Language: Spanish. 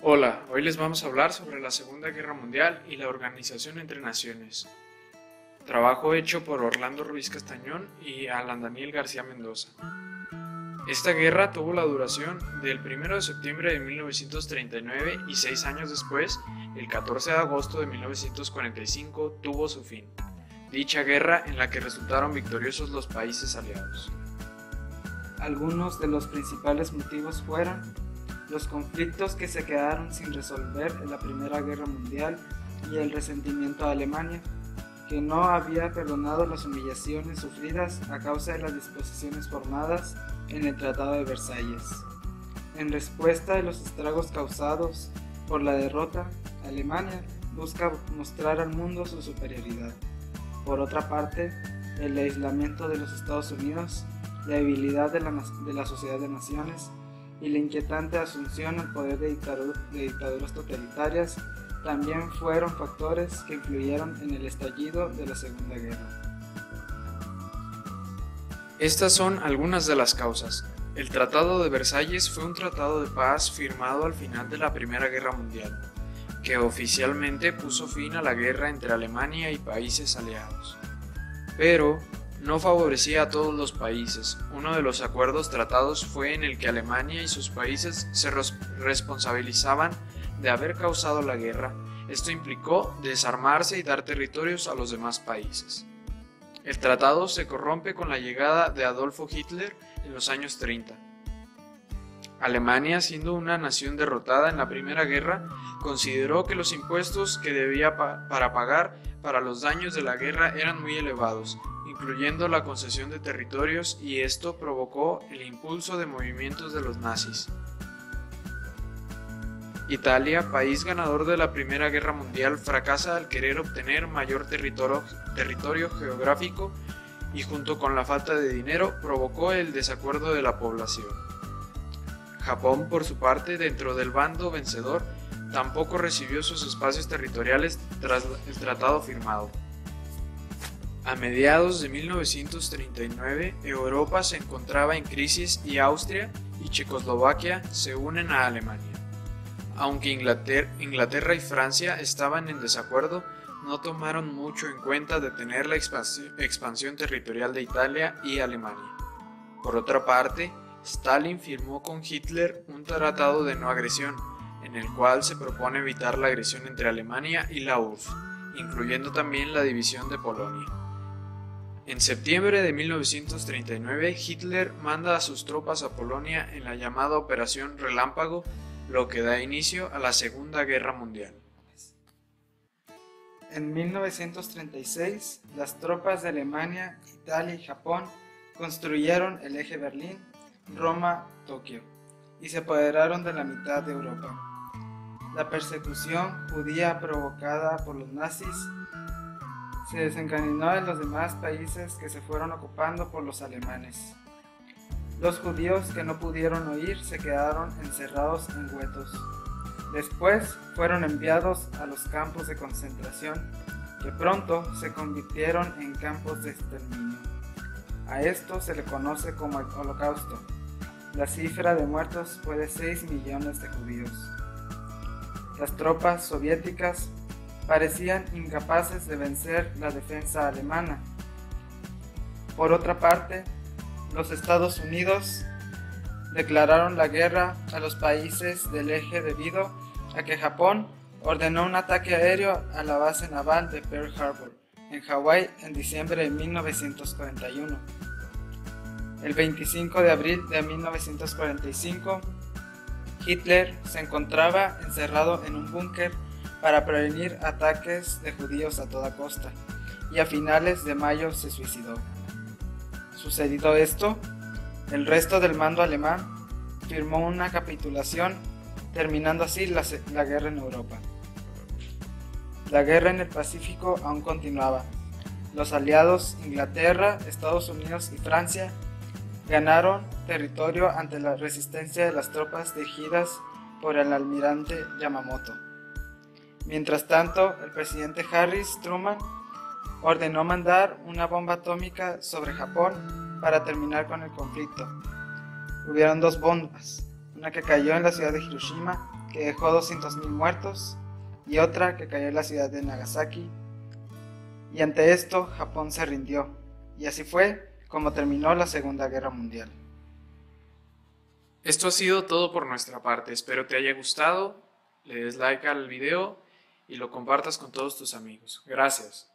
Hola, hoy les vamos a hablar sobre la Segunda Guerra Mundial y la Organización entre Naciones. Trabajo hecho por Orlando Ruiz Castañón y Alan Daniel García Mendoza. Esta guerra tuvo la duración del 1 de septiembre de 1939 y 6 años después, el 14 de agosto de 1945, tuvo su fin. Dicha guerra en la que resultaron victoriosos los países aliados. Algunos de los principales motivos fueron los conflictos que se quedaron sin resolver en la Primera Guerra Mundial y el resentimiento a Alemania, que no había perdonado las humillaciones sufridas a causa de las disposiciones formadas en el Tratado de Versalles. En respuesta a los estragos causados por la derrota, Alemania busca mostrar al mundo su superioridad. Por otra parte, el aislamiento de los Estados Unidos, la debilidad de la sociedad de naciones y la inquietante asunción al poder de dictaduras totalitarias también fueron factores que influyeron en el estallido de la Segunda Guerra. Estas son algunas de las causas. El Tratado de Versalles fue un tratado de paz firmado al final de la Primera Guerra Mundial, que oficialmente puso fin a la guerra entre Alemania y países aliados. Pero no favorecía a todos los países. Uno de los acuerdos tratados fue en el que Alemania y sus países se responsabilizaban de haber causado la guerra. Esto implicó desarmarse y dar territorios a los demás países. El tratado se corrompe con la llegada de Adolfo Hitler en los años 30. Alemania, siendo una nación derrotada en la Primera Guerra, consideró que los impuestos que debía para pagar para los daños de la guerra eran muy elevados, incluyendo la concesión de territorios, y esto provocó el impulso de movimientos de los nazis. Italia, país ganador de la Primera Guerra Mundial, fracasa al querer obtener mayor territorio geográfico y junto con la falta de dinero provocó el desacuerdo de la población. Japón, por su parte, dentro del bando vencedor, tampoco recibió sus espacios territoriales tras el tratado firmado. A mediados de 1939, Europa se encontraba en crisis y Austria y Checoslovaquia se unen a Alemania. Aunque Inglaterra y Francia estaban en desacuerdo, no tomaron mucho en cuenta detener la expansión territorial de Italia y Alemania. Por otra parte, Stalin firmó con Hitler un tratado de no agresión, en el cual se propone evitar la agresión entre Alemania y la URSS, incluyendo también la división de Polonia. En septiembre de 1939, Hitler manda a sus tropas a Polonia en la llamada Operación Relámpago, lo que da inicio a la Segunda Guerra Mundial. En 1936, las tropas de Alemania, Italia y Japón construyeron el eje Berlín, Roma-Tokio y se apoderaron de la mitad de Europa. La persecución judía provocada por los nazis se desencadenó en los demás países que se fueron ocupando por los alemanes. Los judíos que no pudieron huir se quedaron encerrados en guetos. Después fueron enviados a los campos de concentración, que pronto se convirtieron en campos de exterminio. A esto se le conoce como el Holocausto. La cifra de muertos fue de 6 millones de judíos. Las tropas soviéticas parecían incapaces de vencer la defensa alemana. Por otra parte, los Estados Unidos declararon la guerra a los países del eje debido a que Japón ordenó un ataque aéreo a la base naval de Pearl Harbor, en Hawái, en diciembre de 1941. El 25 de abril de 1945, Hitler se encontraba encerrado en un búnker para prevenir ataques de judíos a toda costa, y a finales de mayo se suicidó. Sucedido esto, el resto del mando alemán firmó una capitulación, terminando así la guerra en Europa. La guerra en el Pacífico aún continuaba. Los aliados Inglaterra, Estados Unidos y Francia ganaron territorio ante la resistencia de las tropas dirigidas por el almirante Yamamoto. Mientras tanto, el presidente Harris Truman ordenó mandar una bomba atómica sobre Japón para terminar con el conflicto. Hubieron 2 bombas, una que cayó en la ciudad de Hiroshima que dejó 200.000 muertos, y otra que cayó en la ciudad de Nagasaki. Y ante esto, Japón se rindió, y así fue como terminó la Segunda Guerra Mundial. Esto ha sido todo por nuestra parte. Espero te haya gustado, le des like al video y lo compartas con todos tus amigos. Gracias.